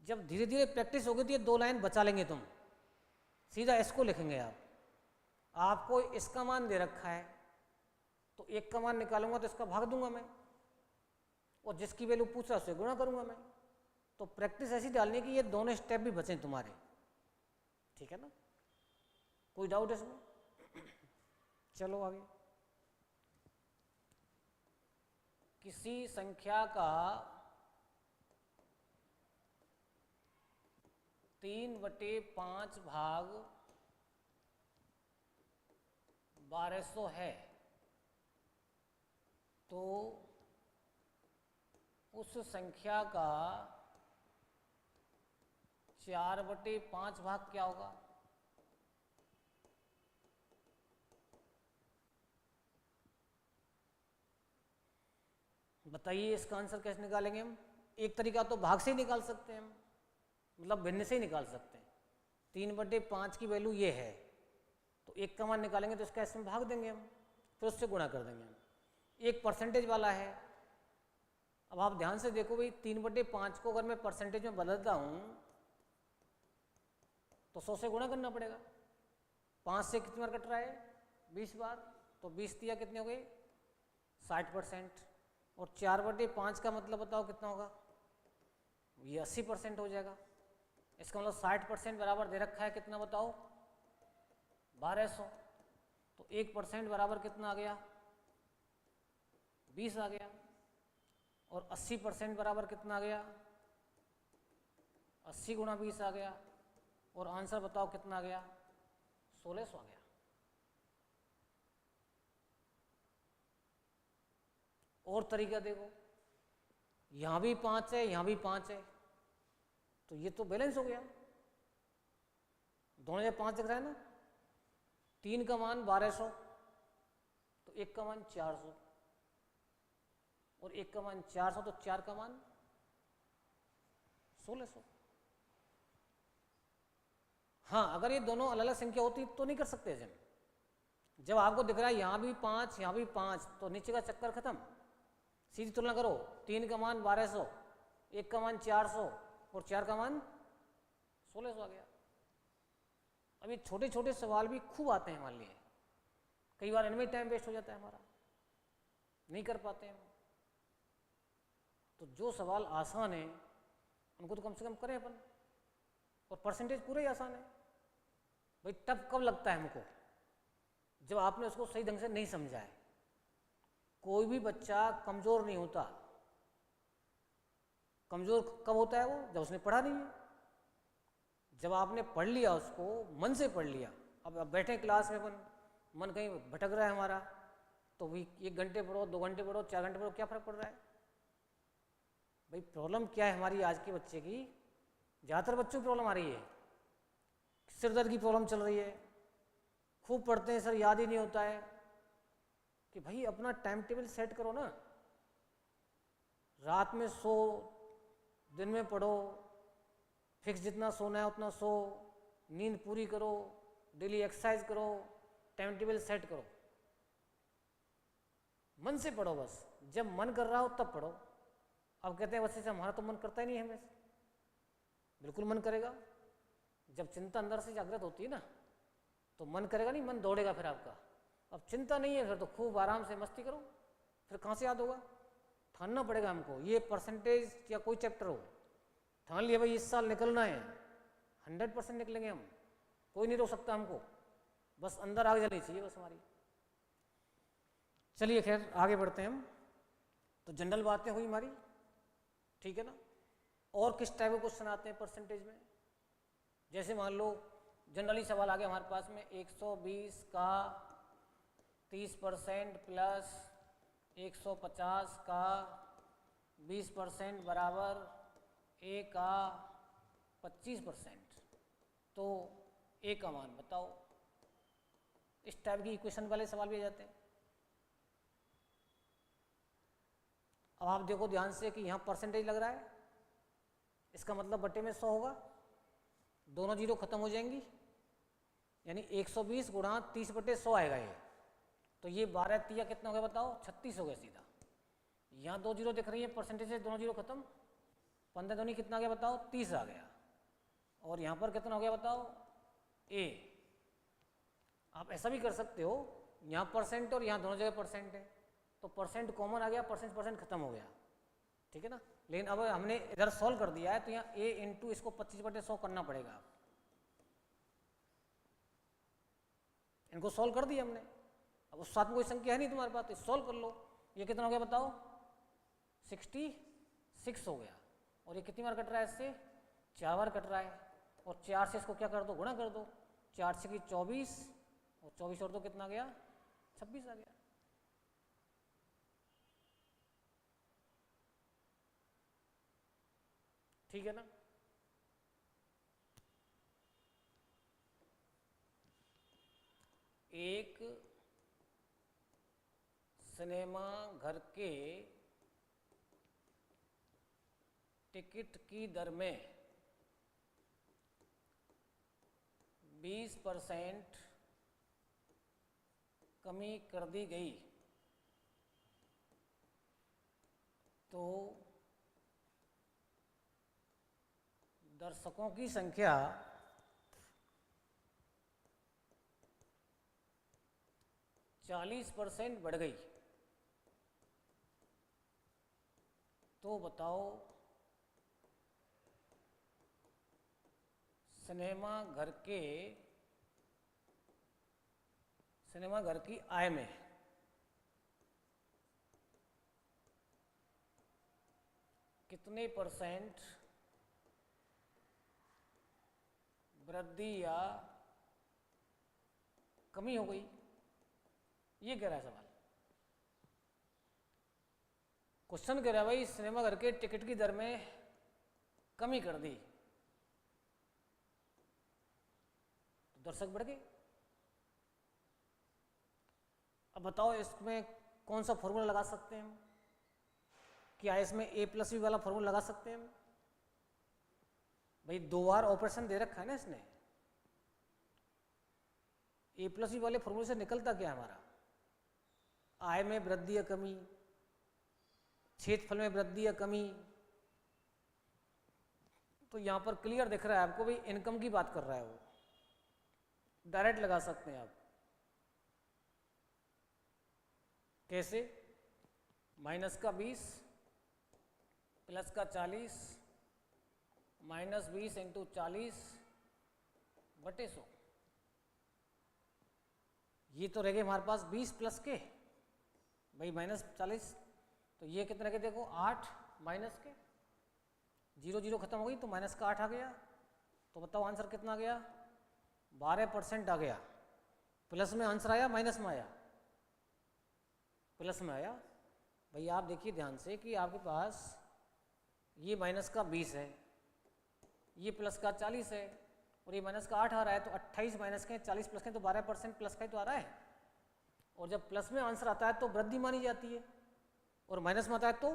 जब धीरे धीरे प्रैक्टिस होगी तो ये 2 लाइन बचा लेंगे तुम, सीधा इसको लिखेंगे आप। आपको इसका मान दे रखा है तो 1 का मान निकालूंगा तो इसका भाग दूंगा मैं, और जिसकी वैल्यू पूछ रहा है उससे गुणा करूंगा मैं। तो प्रैक्टिस ऐसी डालनी है कि ये दोनों स्टेप भी बचें तुम्हारे, ठीक है ना। कोई डाउट है इसमें? चलो आगे। किसी संख्या का 3/5 भाग 1200 है, तो उस संख्या का 4/5 भाग क्या होगा। बताइए इसका आंसर कैसे निकालेंगे हम? एक तरीका तो भाग से ही निकाल सकते हैं हम, मतलब भिन्न से ही निकाल सकते हैं। 3/5 की वैल्यू ये है, तो 1 का मान निकालेंगे तो इसका इसमें भाग देंगे हम, फिर उससे गुणा कर देंगे हम। एक परसेंटेज वाला है। अब आप ध्यान से देखो भाई, 3/5 को अगर मैं परसेंटेज में बदलता हूँ तो 100 से गुणा करना पड़ेगा। 5 से कितनी बार कट रहा है? 20 बार। तो 20 दिया कितने हो गए? 60%। और 4/5 का मतलब बताओ कितना होगा? ये 80% हो जाएगा। इसका मतलब 60% बराबर दे रखा है, कितना बताओ? 1200। तो 1% बराबर कितना आ गया? 20 आ गया। और 80% बराबर कितना आ गया? 80 गुणा 20 आ गया। और आंसर बताओ कितना आ गया? 1600 आ गया। और तरीका देखो, यहां भी 5 है, यहां भी 5 है, तो ये तो बैलेंस हो गया, दोनों जगह 5 दिख रहा है ना। 3 का मान 1200, तो 1 का मान 400, और 1 का मान 400, तो 4 का मान 1600। हाँ, अगर ये दोनों अलग अलग संख्या होती तो नहीं कर सकते ऐसे में। जब आपको दिख रहा है यहां भी 5, यहां भी 5, तो नीचे का चक्कर खत्म, सीधी तुलना करो। 3 का मान 1200, 1 का मान 400, और 4 का मान 1600 आ गया। अब ये छोटे छोटे सवाल भी खूब आते हैं मान लिए, कई बार इनमें टाइम वेस्ट हो जाता है हमारा, नहीं कर पाते हैं। तो जो सवाल आसान है उनको तो कम से कम करें अपन। और परसेंटेज पूरा ही आसान है भाई। टफ कब लगता है हमको? जब आपने उसको सही ढंग से नहीं समझा है। कोई भी बच्चा कमजोर नहीं होता। कमजोर कब होता है वो? जब उसने पढ़ा नहीं है। जब आपने पढ़ लिया, उसको मन से पढ़ लिया। अब बैठे क्लास में अपन, मन कहीं भटक रहा है हमारा, तो भी 1 घंटे पढ़ो, 2 घंटे पढ़ो, 4 घंटे पढ़ो, क्या फर्क पड़ रहा है भाई? प्रॉब्लम क्या है हमारी आज के बच्चे की? ज़्यादातर बच्चों की प्रॉब्लम आ रही है, सिरदर्द की प्रॉब्लम चल रही है। खूब पढ़ते हैं सर, याद ही नहीं होता है। कि भाई अपना टाइम टेबल सेट करो ना। रात में सो, दिन में पढ़ो, फिक्स जितना सोना है उतना सो, नींद पूरी करो, डेली एक्सरसाइज करो, टाइम टेबल सेट करो। मन से पढ़ो बस, जब मन कर रहा हो तब पढ़ो। अब कहते हैं बच्चे से हमारा तो मन करता ही नहीं है हमें। बिल्कुल मन करेगा। जब चिंता अंदर से जागृत होती है ना, तो मन करेगा नहीं, मन दौड़ेगा फिर आपका। अब चिंता नहीं है फिर तो खूब आराम से मस्ती करो। फिर कहाँ से याद होगा? ठानना पड़ेगा हमको। ये परसेंटेज या कोई चैप्टर हो, ठान लिया भाई इस साल निकलना है, 100% निकलेंगे हम। कोई नहीं रोक सकता हमको, बस अंदर आग जलनी चाहिए बस हमारी। चलिए खैर आगे बढ़ते हैं हम। तो जनरल बातें हुई हमारी, ठीक है ना। और किस टाइप के क्वेश्चन आते हैं परसेंटेज में? जैसे मान लो जनरली सवाल आ गया हमारे पास में, 120 का 30% प्लस 150 का 20% बराबर ए का 25%, तो ए का मान बताओ। इस टाइप की इक्वेशन वाले सवाल भी आ जाते हैं। अब आप देखो ध्यान से कि यहाँ परसेंटेज लग रहा है, इसका मतलब बट्टे में 100 होगा, दोनों जीरो खत्म हो जाएंगी, यानी 120 गुणा 30/100 आएगा ये। तो ये 12 तिया कितना हो गया बताओ? 36 हो गया सीधा। यहाँ 2 जीरो दिख रही है, परसेंटेज से दोनों जीरो खत्म, 15 दूनी कितना आ गया बताओ? 30 आ गया। और यहाँ पर कितना हो गया बताओ? ए। आप ऐसा भी कर सकते हो, यहाँ परसेंट और यहाँ दोनों जगह परसेंट है, तो परसेंट कॉमन आ गया, परसेंट खत्म हो गया, ठीक है ना। लेकिन अब हमने इधर सॉल्व कर दिया है, तो यहाँ ए इंटू इसको 25/100 करना पड़ेगा। इनको सॉल्व कर दिया हमने। अब उस साथ में कोई संख्या है नहीं तुम्हारे पास, तो सॉल्व कर लो। ये कितना हो गया बताओ? 66 हो गया। और ये कितनी बार कट रहा है? इससे 4 बार कट रहा है। और 4 से इसको क्या कर दो? गुणा कर दो। 4 से 24, और 24 और 2 कितना गया? 26 आ गया। ठीक है ना। एक सिनेमा घर के टिकट की दर में 20% कमी कर दी गई तो दर्शकों की संख्या 40% बढ़ गई। तो बताओ सिनेमा घर की आय में कितने % वृद्धि या कमी हो गई, ये कह रहा है सवाल। क्वेश्चन कह रहा है भाई सिनेमा घर के टिकट की दर में कमी कर दी तो दर्शक बढ़ गए। अब बताओ इसमें कौन सा फॉर्मूला लगा सकते हैं हम? क्या इसमें A+B वाला फॉर्मूला लगा सकते हैं हम? भाई 2 बार ऑपरेशन दे रखा है ना इसने। A+B वाले फॉर्मूले से निकलता क्या है हमारा? आय में वृद्धि या कमी, क्षेत्रफल में वृद्धि या कमी। तो यहां पर क्लियर दिख रहा है आपको भाई इनकम की बात कर रहा है वो, डायरेक्ट लगा सकते हैं आप। कैसे? -20 +40 -20 × 40 बटे 100। ये तो रह गए हमारे पास 20 प्लस के भाई -40, तो ये कितने के देखो 8 माइनस के 0 0 खत्म हो गई तो माइनस का 8 आ गया। तो बताओ आंसर कितना आ गया? 12% आ गया। प्लस में आंसर आया माइनस में आया? प्लस में आया। भाई आप देखिए ध्यान से कि आपके पास ये माइनस का 20 है, ये प्लस का 40 है और ये माइनस का 8 आ रहा है। तो 28 माइनस के 40 प्लस के तो 12% प्लस का ही तो आ रहा है। और जब प्लस में आंसर आता है तो वृद्धि मानी जाती है और माइनस में आता है तो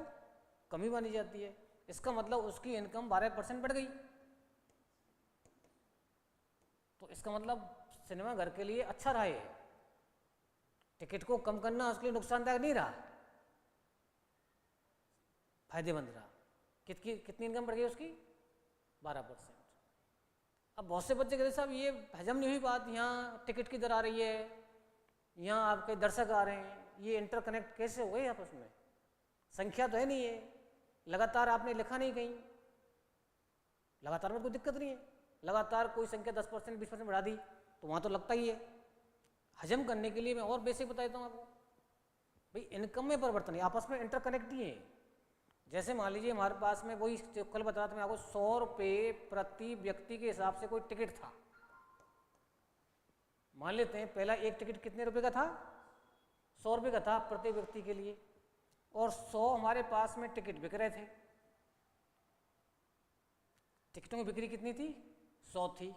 कमी मानी जाती है। इसका मतलब उसकी इनकम 12% बढ़ गई। तो इसका मतलब सिनेमा घर के लिए अच्छा रहा है। टिकट को कम करना उसके लिए नुकसानदायक नहीं रहा, फायदेमंद रहा। कितनी इनकम बढ़ गई उसकी? 12%। अब बहुत से बच्चे कहते साहब ये हजम नहीं हुई बात, यहाँ टिकट की दर आ रही है, यहाँ आपके दर्शक आ रहे हैं, ये इंटरकनेक्ट कैसे हो गए आपस में? संख्या तो है नहीं है, लगातार आपने लिखा नहीं कहीं, लगातार में कोई दिक्कत नहीं है। लगातार कोई संख्या 10% 20% बढ़ा दी तो वहाँ तो लगता ही है। हजम करने के लिए मैं और बेसिक बता देता हूँ आपको। भाई इनकम में परिवर्तन है, आपस में इंटरकनेक्ट ही है। जैसे मान लीजिए हमारे पास में वही कल बता रहा था मैं आपको, 100 रुपये प्रति व्यक्ति के हिसाब से कोई टिकट था। मान लेते हैं पहला एक टिकट कितने रुपए का था? 100 रुपये का था प्रति व्यक्ति के लिए, और 100 हमारे पास में टिकट बिक रहे थे। टिकटों की बिक्री कितनी थी? 100 थी।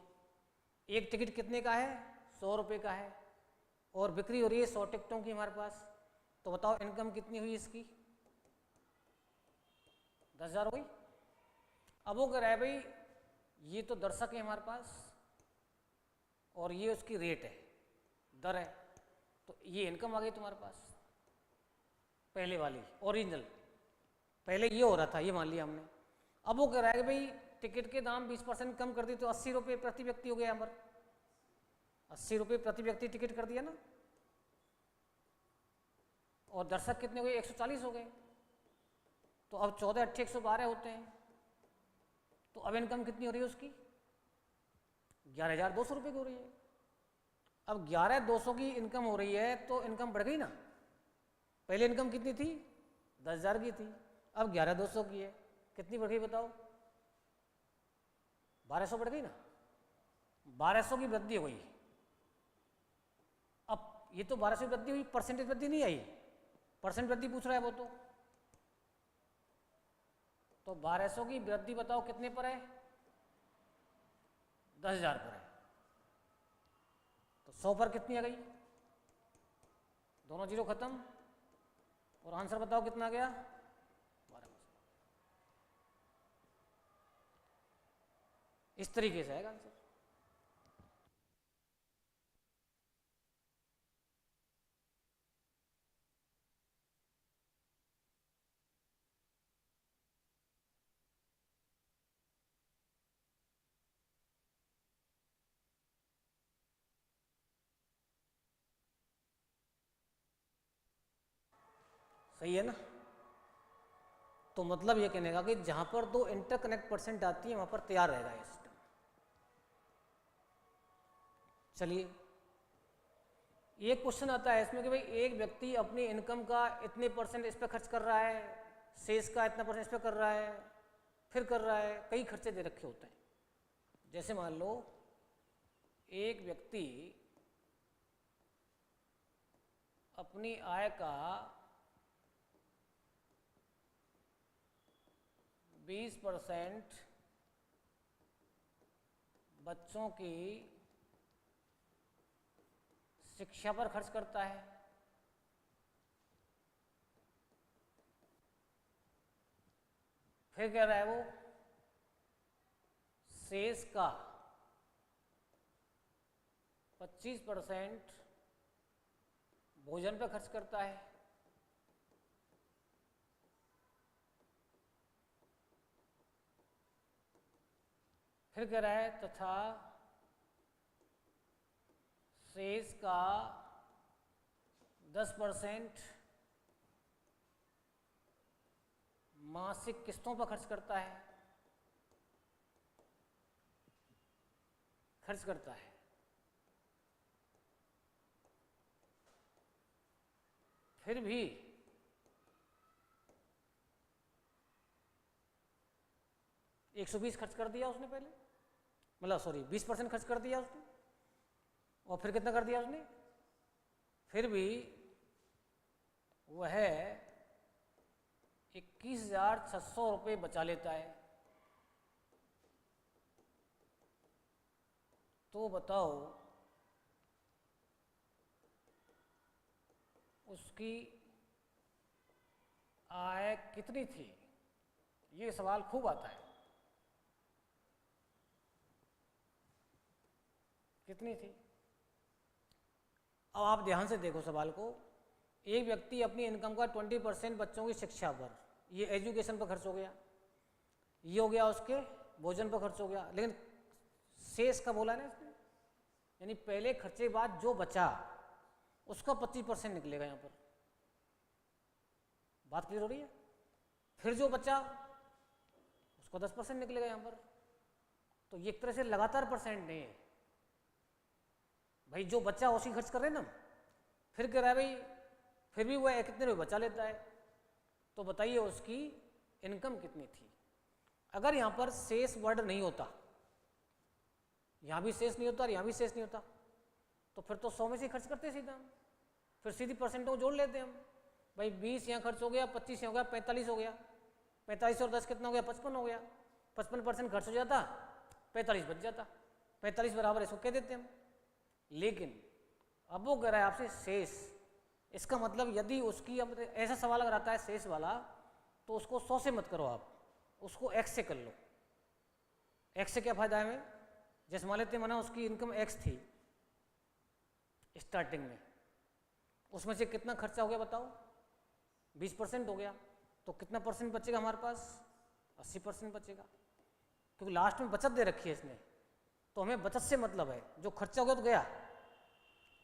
एक टिकट कितने का है? 100 रुपये का है और बिक्री हो रही है 100 टिकटों की हमारे पास। तो बताओ इनकम कितनी हुई इसकी? 10,000 हो गई। अब वो कह रहा है भाई ये तो दर्शक है हमारे पास और ये उसकी रेट है, दर है, तो ये इनकम आ गई तुम्हारे पास पहले वाली ओरिजिनल। पहले ये हो रहा था, ये मान लिया हमने। अब वो कह रहा है कि भाई टिकट के दाम 20% कम कर दी तो 80 रुपये प्रति व्यक्ति हो गया हमारा। 80 रुपये प्रति व्यक्ति टिकट कर दिया ना, और दर्शक कितने हो गए? 140 हो गए। तो अब 14 8 112 होते हैं। तो अब इनकम कितनी हो रही है उसकी? 11,200 रुपये की हो रही है। अब 11,200 की इनकम हो रही है तो इनकम बढ़ गई ना। पहले इनकम कितनी थी? 10,000 की थी, अब 11,200 की है। कितनी बढ़ गई बताओ? 1200 बढ़ गई ना। 1200 की वृद्धि हो गई। अब ये तो 1200 की वृद्धि हुई, परसेंटेज वृद्धि नहीं आई, परसेंट वृद्धि पूछ रहा है वो तो 1200 की वृद्धि बताओ कितने पर है? 10,000 पर है। तो 100 पर कितनी आ गई? दोनों जीरो खत्म, और आंसर बताओ कितना आ गया? 12%। इस तरीके से आएगा आंसर। सही है ना? तो मतलब ये कहने का कि जहां पर दो इंटरकनेक्ट परसेंट आती है वहां पर तैयार रहेगा ये सिस्टम। चलिए, एक क्वेश्चन आता है इसमें कि भाई एक व्यक्ति अपनी इनकम का इतने परसेंट इस पर खर्च कर रहा है, सेल्स का इतना परसेंट इस पर कर रहा है, फिर कर रहा है, कई खर्चे दे रखे होते हैं। जैसे मान लो एक व्यक्ति अपनी आय का 20% बच्चों की शिक्षा पर खर्च करता है, फिर कह रहा है वो शेष का 25% भोजन पर खर्च करता है, फिर कह रहा है तथा शेष का 10% मासिक किस्तों पर खर्च करता है, फिर भी $120 खर्च कर दिया उसने पहले, मतलब सॉरी 20% खर्च कर दिया उसने, और फिर कितना कर दिया उसने, फिर भी वह 21,600 रुपये बचा लेता है। तो बताओ उसकी आय कितनी थी? ये सवाल खूब आता है, कितनी थी? अब आप ध्यान से देखो सवाल को। एक व्यक्ति अपनी इनकम का 20% बच्चों की शिक्षा पर, ये एजुकेशन पर खर्च हो गया, ये हो गया उसके भोजन पर खर्च हो गया, लेकिन शेष का बोला ना इसने, यानी पहले खर्चे के बाद जो बचा उसका 25% निकलेगा यहाँ पर। बात क्लियर हो रही है? फिर जो बचा उसका 10% निकलेगा यहाँ पर। तो ये एक तरह से लगातार परसेंट नहीं है भाई, जो बच्चा उसी खर्च कर रहे हैं ना। फिर कह रहा है भाई फिर भी वह कितने रुपये बचा लेता है, तो बताइए उसकी इनकम कितनी थी? अगर यहाँ पर शेष वर्ड नहीं होता, यहाँ भी शेष नहीं होता और यहाँ भी शेष नहीं होता, तो फिर तो 100 में से खर्च करते सीधा हम, फिर सीधी परसेंटों को जोड़ लेते हम। भाई 20 यहाँ खर्च हो गया, 25 यहाँ हो गया, 45 हो गया, 45 और 10 कितना हो गया? 55 हो गया। 55% खर्च हो जाता, 45 बच जाता, 45 बराबर इसको कह देते हम। लेकिन अब वो कह रहा है आपसे शेष, इसका मतलब यदि उसकी, अब ऐसा सवाल अगर आता है शेष वाला, तो उसको 100 से मत करो आप, उसको x से कर लो। x से क्या फायदा है हमें? जैसे मान लेते हैं माना उसकी इनकम x थी स्टार्टिंग में, उसमें से कितना खर्चा हो गया बताओ? 20% हो गया, तो कितना परसेंट बचेगा हमारे पास? 80% बचेगा, क्योंकि लास्ट में बचत दे रखी है इसने। तो हमें बचत से मतलब है, जो खर्चा हो गया तो गया,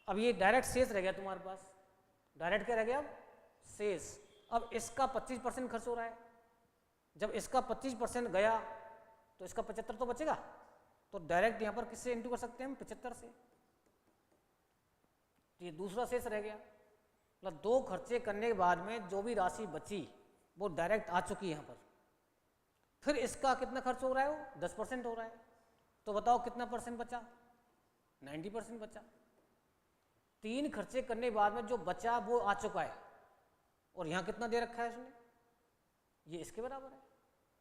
अब ये डायरेक्ट शेष रह गया तुम्हारे पास। डायरेक्ट क्या रह गया? अब शेष। अब इसका 25% खर्च हो रहा है, जब इसका 25% गया तो इसका 75 तो बचेगा, तो डायरेक्ट यहाँ पर किससे इंटू कर सकते हैं हम? 75 से। तो ये दूसरा शेष रह गया, मतलब दो खर्चे करने के बाद में जो भी राशि बची वो डायरेक्ट आ चुकी है यहाँ पर। फिर इसका कितना खर्च हो रहा है? वो 10% हो रहा है, तो बताओ कितना परसेंट बचा? 90% बचा। 3 खर्चे करने के बाद में जो बचा वो आ चुका है, और यहाँ कितना दे रखा है उसने? ये इसके बराबर है।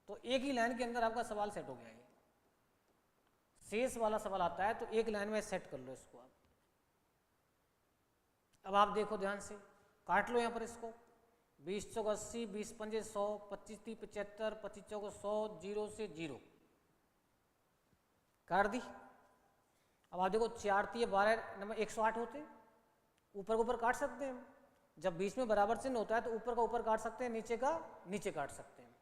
तो एक ही लाइन के अंदर आपका सवाल सेट हो गया है। शेष वाला सवाल आता है तो एक लाइन में सेट कर लो इसको आप। अब आप देखो ध्यान से, काट लो यहाँ पर इसको। 20 चौक 80, 20 पंजे 100, 25 30 75, 25 चौक 100, 0 से 0। काट दी। अब आप देखो 4 3 12 नंबर 108 होते हैं, ऊपर को ऊपर काट सकते हैं हम। जब बीच में बराबर चिन्ह होता है तो ऊपर का ऊपर काट सकते हैं, नीचे का नीचे काट सकते हैं।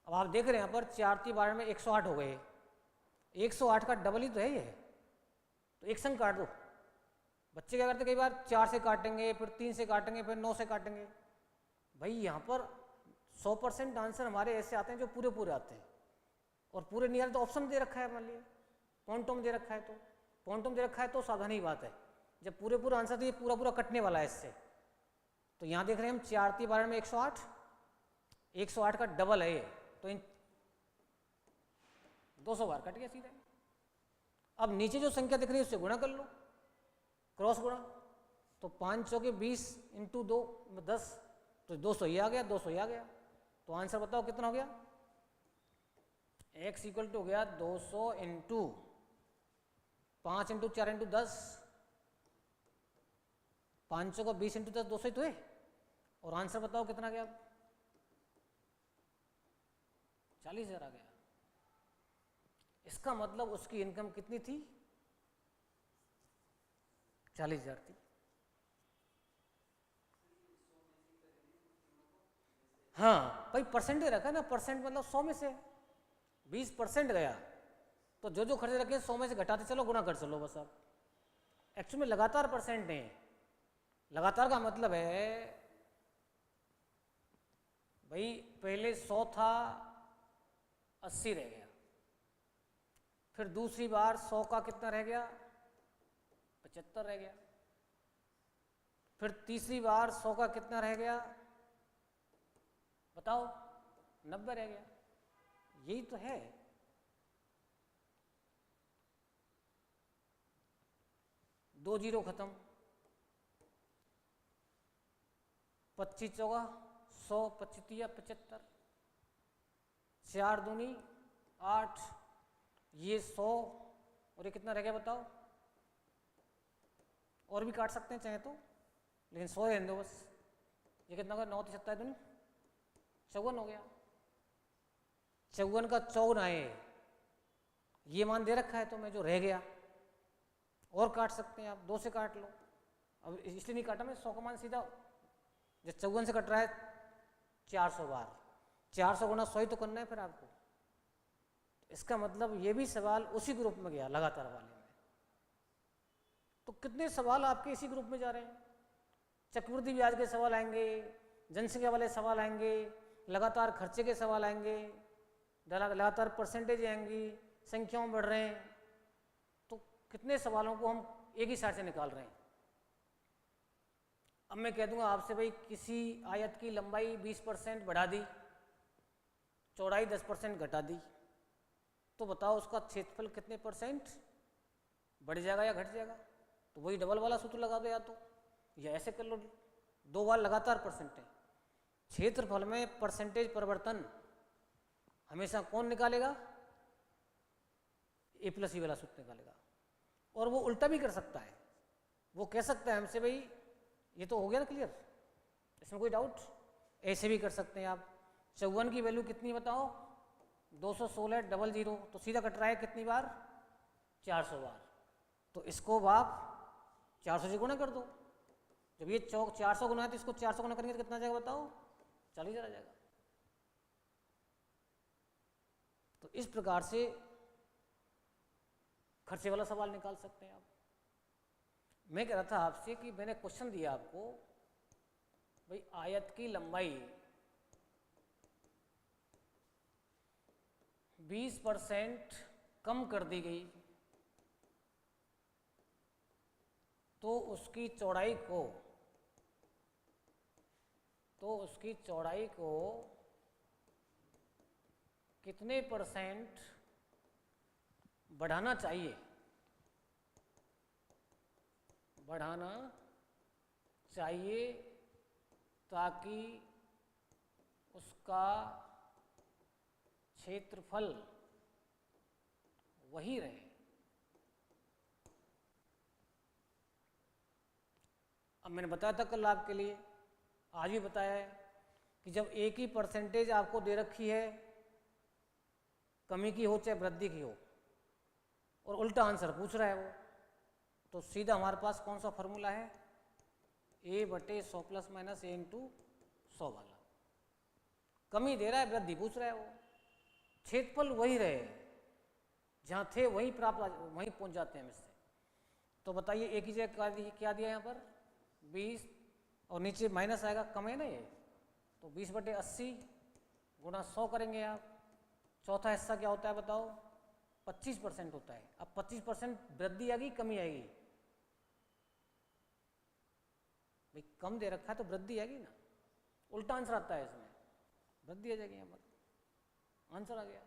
अब आप देख रहे हैं यहाँ पर 4 3 12 में 108 हो गए, 108 का डबल ही तो है ये, तो एक संग काट दो। बच्चे क्या करते, कई बार 4 से काटेंगे, फिर 3 से काटेंगे, फिर 9 से काटेंगे। भाई यहाँ पर 100% आंसर हमारे ऐसे आते हैं जो पूरे पूरे आते हैं, और पूरे नहीं आते तो ऑप्शन दे रखा है, मान लिया पॉइंटों में दे रखा है, तो पॉइंटों में दे रखा है तो सावधानी की बात है। जब पूरे पूरा आंसर तो ये पूरा पूरा कटने वाला है इससे। तो यहाँ देख रहे हैं हम 4 3 12 में 108, 108 का डबल है ये, तो इन 200 बार कट गया सीधे। अब नीचे जो संख्या दिख रही है उससे गुणा कर लो, क्रॉस गुणा, तो 5 चौके 20 इंटू 2 10, तो 200 ही आ गया, 200 ही आ गया। तो आंसर बताओ कितना हो गया, x इक्वल टू हो गया 200 इंटू 5 इंटू 4 इंटू 10, 500 का 20 इंटू 10 200 ही तो है। और आंसर बताओ कितना गया, 40,000 आ गया। इसका मतलब उसकी इनकम कितनी थी, 40,000 थी। हाँ भाई परसेंटेज रखा ना, परसेंट मतलब 100 में से 20% गया, तो जो जो खर्चे रखे 100 में से घटाते चलो, गुणा कर चलो बस। आप एक्चुअली में लगातार परसेंट है, लगातार का मतलब है भाई पहले 100 था 80 रह गया, फिर दूसरी बार 100 का कितना रह गया 75 रह गया, फिर तीसरी बार 100 का कितना रह गया बताओ 90 रह गया। यही तो है। दो जीरो खत्म, 25 चौका 100, 25 75, 4 दूनी 8, ये 100 और ये कितना रह गया बताओ। और भी काट सकते हैं चाहे तो, लेकिन 100 रहने दो बस। ये कितना होगा 9 57 दूनी 54 हो गया। 54 का 54 आए, ये मान दे रखा है तो मैं जो रह गया। और काट सकते हैं आप, 2 से काट लो। अब इसलिए नहीं काटा मैं, 100 का मान सीधा जब 54 से कट रहा है 400 बार, 400 गुना 100 ही तो करना है फिर आपको। इसका मतलब ये भी सवाल उसी ग्रुप में गया लगातार वाले में। तो कितने सवाल आपके इसी ग्रुप में जा रहे हैं। चक्रवृद्धि ब्याज के सवाल आएंगे, जनसंख्या वाले सवाल आएंगे, लगातार खर्चे के सवाल आएंगे, लगातार परसेंटेज आएंगी, संख्याओं बढ़ रहे हैं। तो कितने सवालों को हम एक ही साइड से निकाल रहे हैं। अब मैं कह दूंगा आपसे भाई किसी आयत की लंबाई 20% बढ़ा दी, चौड़ाई 10% घटा दी, तो बताओ उसका क्षेत्रफल कितने परसेंट बढ़ जाएगा या घट जाएगा। तो वही डबल वाला सूत्र लगा दो, या ऐसे कर लो, 2 बार लगातार परसेंट है। क्षेत्रफल में परसेंटेज परिवर्तन हमेशा कौन निकालेगा, A+E वाला सूत्र निकालेगा। और वो उल्टा भी कर सकता है, वो कह सकता है हमसे भाई ये तो हो गया ना क्लियर, इसमें कोई डाउट। ऐसे भी कर सकते हैं आप, 54 की वैल्यू कितनी बताओ 216 00, तो सीधा कट रहा है कितनी बार 400 बार। तो इसको आप 400 से गुणा कर दो। जब ये 400 गुना है तो इसको 400 गुना करेंगे तो कितना जाएगा बताओ 40,000 आ जाएगा। तो इस प्रकार से खर्चे वाला सवाल निकाल सकते हैं आप। मैं कह रहा था आपसे कि मैंने क्वेश्चन दिया आपको भाई आयत की लंबाई 20% कम कर दी गई तो उसकी चौड़ाई को कितने परसेंट बढ़ाना चाहिए ताकि उसका क्षेत्रफल वही रहे। अब मैंने बताया था कल आपके लिए, आज भी बताया है कि जब एक ही परसेंटेज आपको दे रखी है, कमी की हो चाहे वृद्धि की हो, और उल्टा आंसर पूछ रहा है वो, तो सीधा हमारे पास कौन सा फॉर्मूला है, A/100 प्लस माइनस A/100 वाला। कमी दे रहा है, वृद्धि पूछ रहा है वो, क्षेत्रफल वही रहे, जहाँ थे वहीं वहीं पहुँच जाते हैं हम इससे। तो बताइए एक ही जगह क्या दिया यहाँ पर 20 और नीचे माइनस आएगा, कम है ना ये, तो 20/80 गुणा 100 करेंगे आप। चौथा हिस्सा क्या होता है बताओ, 25% होता है। अब 25% वृद्धि आएगी कमी आएगी, भाई कम दे रखा है तो वृद्धि आएगी ना, उल्टा आंसर आता है इसमें, वृद्धि आ जाएगी यहाँ पर, आंसर आ गया।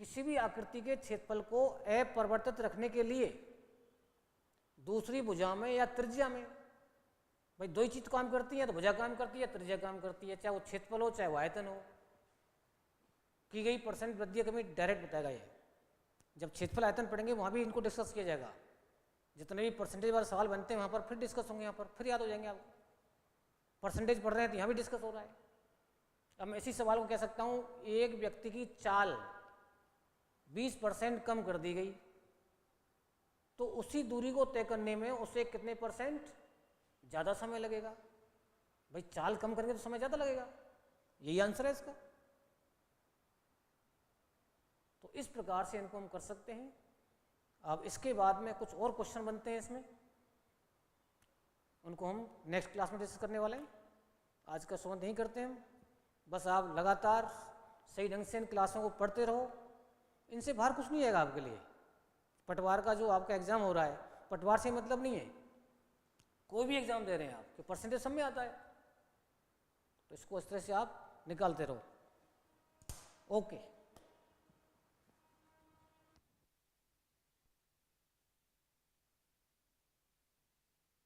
किसी भी आकृति के क्षेत्रफल को अपरिवर्तित रखने के लिए दूसरी भुजा में या त्रिज्या में, भाई दो ही चीज काम करती है, तो भुजा काम करती है, त्रिज्या काम करती है, चाहे वो क्षेत्रफल हो चाहे वो आयतन हो, की गई परसेंट वृद्धि कमी डायरेक्ट बताएगा ये। जब क्षेत्रफल आयतन पढ़ेंगे वहाँ भी इनको डिस्कस किया जाएगा, जितने भी परसेंटेज वाले सवाल बनते हैं वहाँ पर फिर डिस्कस होंगे, यहाँ पर फिर याद हो जाएंगे आपको। परसेंटेज पढ़ रहे हैं तो यहाँ भी डिस्कस हो रहा है। अब मैं इसी सवाल को कह सकता हूँ, एक व्यक्ति की चाल 20% कम कर दी गई, तो उसी दूरी को तय करने में उसे कितने % ज़्यादा समय लगेगा। भाई चाल कम करेंगे तो समय ज़्यादा लगेगा, यही आंसर है इसका। तो इस प्रकार से इनको हम कर सकते हैं। अब इसके बाद में कुछ और क्वेश्चन बनते हैं इसमें, उनको हम नेक्स्ट क्लास में डिस्कस करने वाले हैं। आज का संबंध नहीं करते हैं, बस आप लगातार सही ढंग से इन क्लासों को पढ़ते रहो, इनसे बाहर कुछ नहीं आएगा आपके लिए। पटवार का जो आपका एग्ज़ाम हो रहा है, पटवार से मतलब नहीं है, कोई भी एग्ज़ाम दे रहे हैं आप, कि परसेंटेज सब में आता है, तो इसको इस तरह से आप निकालते रहो। ओके।